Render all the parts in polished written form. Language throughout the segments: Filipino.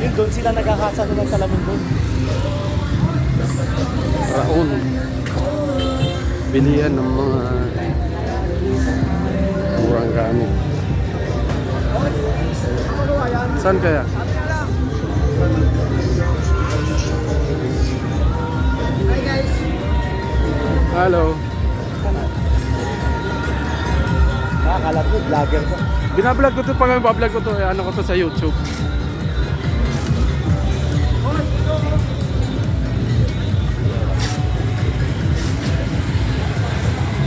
Yun, doon sila nagkakasano ng salamin doon. Raon. Bilihan ng mga murang gamit. Saan kaya? Hi guys! Hello. Nakakala ko, vlogger ko. Binablog ko to, pag bablog ko to, ano ko to sa YouTube.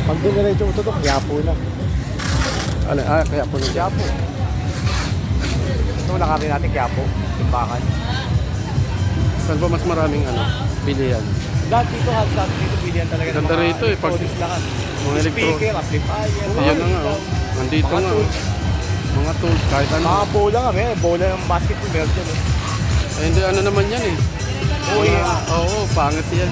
Pag diniretso mo to, Quiapo na. Kaya po nang Quiapo. Ito nakakita natin Quiapo. Simbakan. saan ba mas maraming bilihan? Lahat dito, halos dito bilihan talaga. Ganda rito eh, pag electronics lahat. mga Speaker, amplifier. Ayun na nga, oh. Nandito Mga nga. tools. Mga tools, kahit ano. Mga bola nga, bola ng basketball meron dyan eh. Hindi, ano naman yan eh. Oo, yeah. Oo, pangit yan.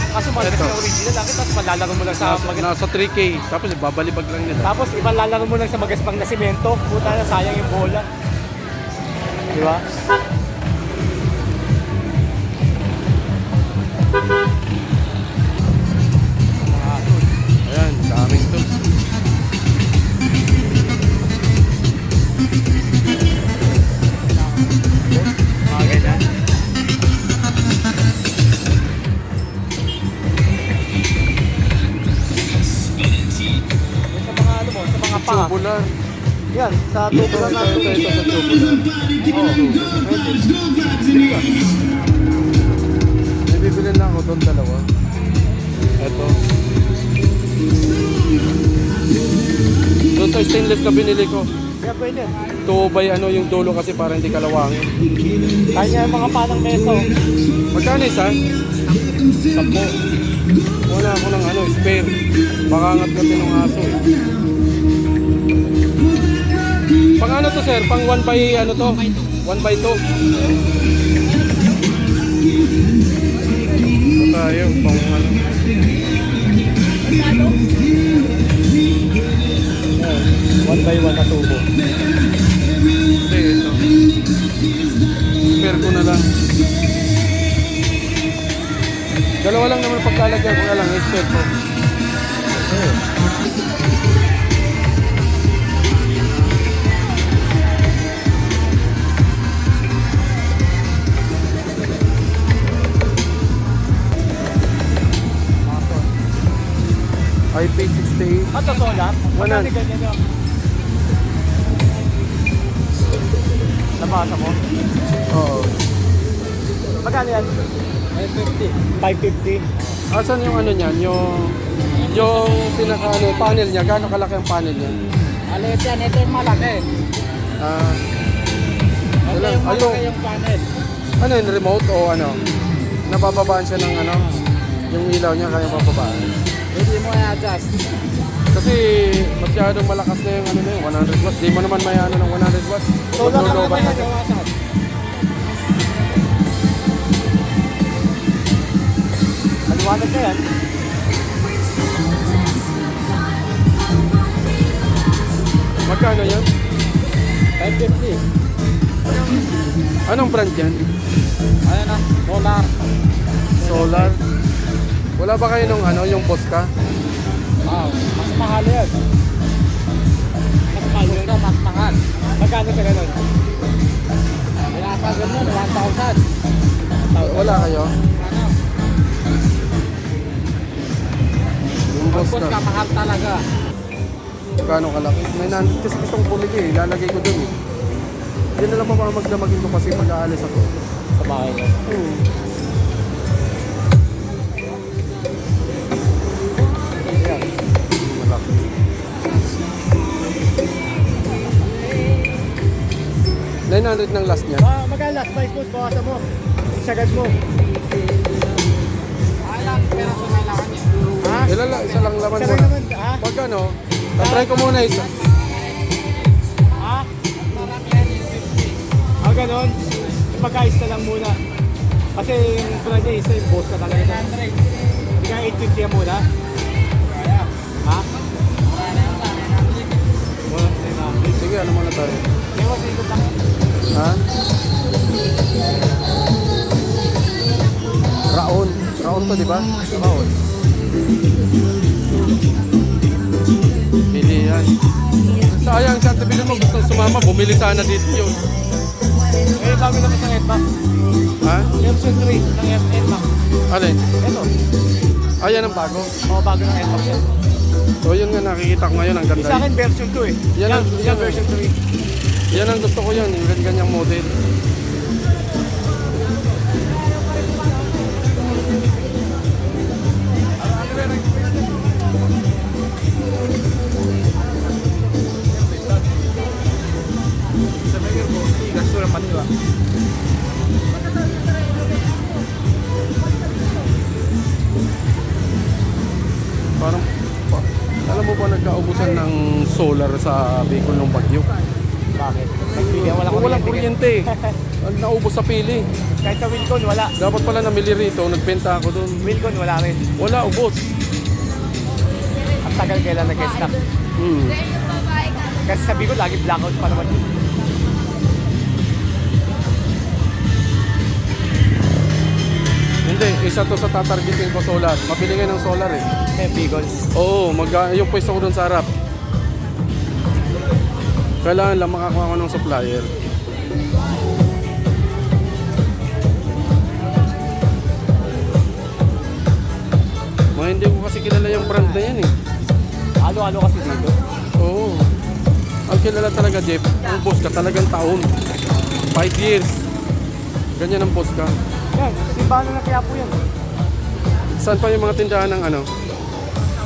Kaso mga kasi original lang, tapos malalaro mo lang sa Nasa 3K, tapos ibabalibag lang nila. tapos ibang lalaro mo lang sa magaspang na simento. Puta na, sayang yung bola. Di ba? Ayan, daming tools. Mga ganyan. Sa mga ano mo, sa mga panga. Tubular. Yan, sa tubular na Ito sa tubular. May bibili na ako doon, dalawa. Ito. Doon sa stainless na binili ko. Kaya pwede. 2 by yung dulo kasi para hindi kalawangin. Kaya yung mga panang meso. Magkano isa? 10. Wala ako ng spare. Baka angat kasi ng aso eh. Pang ano to sir? Pang 1 by to? 1 by 2. Ito tayo, pang ano. 1 by 1 na tubo. Hindi, ito. Spare ko na lang. Dalawa lang naman paglalagyan ko na lang, spare ko. IP68. Ito solar? Magkano ganyan yun? Nabasa mo? Oo. Magkano yan? 550. 550? Asan yung ano niyan? Yung pinaka panel niya? Gaano kalaki ang panel niya? Alit yan, ito yung malaki. Ito yung malaki yung panel. Ano yun? Remote o ano? Nabababaan siya ng yung ilaw niya kaya bababaan. Hindi mo i-adjust. Kasi masyadong malakas na yung 100 watts. Di mo naman may ng 100 watts. Solar ka Maglulubat naman yan, na. gawasan. Maliwanag ka yan. Magkano yan? 550. Anong brand yan? Ayan na, solar. Solar? Wala ba kayo nung yung Bosca? Wow, mas mahal yan. Mas mahal yun. Mas mahal. Magkano sa ganun? Pinasa ganun, 1,000. Wala kayo? Ano? Yung Tapos Bosca. ka, mahal talaga. Gano'ng kalaki? May kasi gustong bumili eh. Lalagay ko dun eh. Yun na lang pa magdamagin ko kasi pag-aalis ako. Sa bahay mo. Ayan. Malaki. $900 ng last niya. Magkano last price mo? Bawasan mo. Isagad mo. Alam, pero sumilakan niya. Ha? Isa lang laman Isa mo lang na. naman, ha? Pag tatry ko muna isa. Ha? Ganon. Pagkais na lang muna. Kasi yung brand niya isa, yung boss ka talaga. Hindi ka 850 yan muna. Ha? Sige, ano muna tayo? Ewan, ikot lang. Ha? to, di ba? Oo. Pilihan. Sayang, sa tabi mo gusto sumama, bumili sana dito yun. Eh, bago naman sa NMAX. Ha? Version 3 ng NMAX. Alin? Ito. Ayan ang bago. Oo, bago ng NMAX yan. So yun nga nakikita ko ngayon, ang Yung ganda. sa akin, version 2 eh. Yan ang- Yan version 3. Yan ang gusto ko yun, yung ganyang model. Sa bagay mo, gasto lang pati ba? Parang, alam mo ba nagkaubusan ng solar sa Bicol ng Bagyo? Bakit? Nagbigyan, Walang kuryente. Ang naubos sa pili. Kahit sa Wilcon, wala. Dapat pala namili rito, nagbenta ako doon. Wilcon, wala rin. Wala, ubos. Ang tagal kailan nag-stock. Kasi sabi ko, lagi blackout pa naman. Hindi, isa to sa tatargeting ko solar. Mabili ngayon ng solar eh. Eh, Bicol. Oo, yung pwesto ko doon sa harap. Kailangan lang makakuha ko ng supplier. Mga hindi ko kasi kilala yung brand na yan eh. Ano-ano kasi dito. Oo. Ang kilala talaga, Jeff, ang boss ka talagang taon. 5 years. Ganyan ang boss ka. Yan, simbahan na Quiapo yan. Saan pa yung mga tindahan ng ano?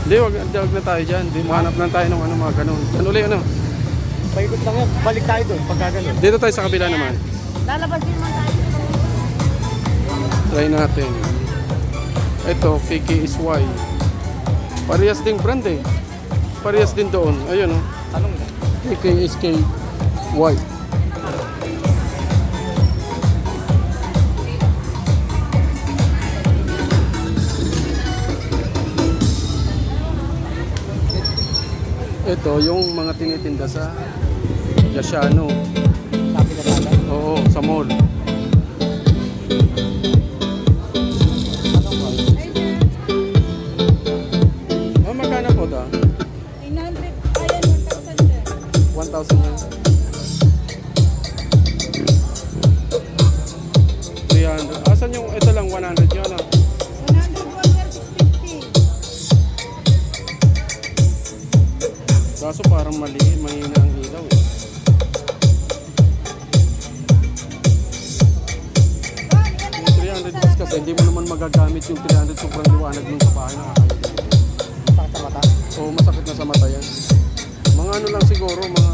Hindi, wag na tayo dyan. Hindi, mahanap lang tayo ng ano, mga ganun. Ano ulit, ano? Paikot lang yan. Balik tayo doon pagka ganun. Dito tayo sa kabila naman. Lalabas din man tayo. Try natin. Ito, KKSY. Parehas ding brand eh. Parehas din doon. Ayun oh. Anong KKSKY. Ito, yung mga tinitinda sa Yasiano. sabi na talaga? Oo, sa mall. Anong ba? Ah, magkano po ito? 900, ayan, 1,000 sir. 1,000 yan. 300. Asan yung, ito lang 100 yun ah. 100 po sir, 650. Kaso parang mali, mahina ang ilaw eh. Yung 300 plus kasi hindi mo naman magagamit yung 300 sobrang liwanag nung sa bahay nakakainin. Sakit sa mata? Oo, masakit na sa mata yan. Mga ano lang siguro, mga...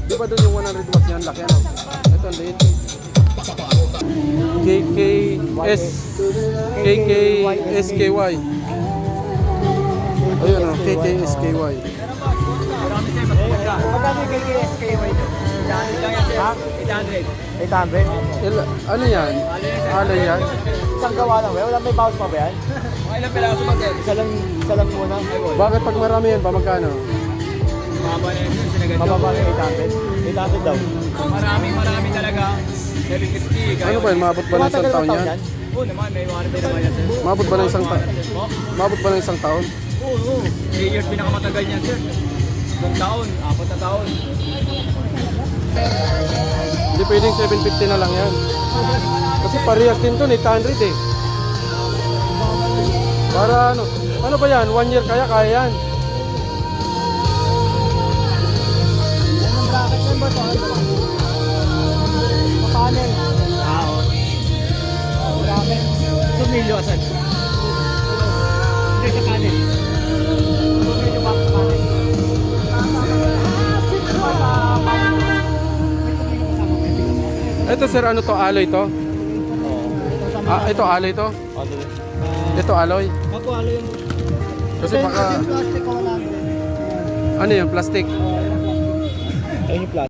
Di ba doon yung 100 watts yan? Laki ano? Ito, ang liit eh. KKSKY. Ayun o, KKSKY. Magkano yung KKSKY nyo? 800 lang yan sir. Ha? 800. 800? Ano yan? Alay yan? Isang gawa lang ba? Wala may bounce pa ba yan? Ilang piraso ba sir? Isa lang muna. Bakit pag marami yan, ba magkano? Mababa na yun sir, sinagadyo. Mababa na 800. 800 daw. Marami talaga. 750. Ano ba yan? Maabot ba ng isang taon yan? Oo naman, may warranty naman yan sir. Maabot ba ng isang taon? Po? Maabot ba ng isang taon? Oo. 3 years pinakamatagal niyan sir. 1 taon, 4 na taon. Hindi pwedeng 750 na lang yan. Kasi parehas din to, 800 eh. Para ano? Ano ba yan? 1 year kaya yan. Anong bracket yan ba ito? Panel. Oo. Bracket. 2 million asan? Hindi sa panel. 2 million back sa panel. Ito sir, ano to? Alloy to? Ah, ito alloy to? Ito alloy? Makuha yun. Kasi baka... Plastic ko wala. Ano yan? Plastic? Ayun yung plastic.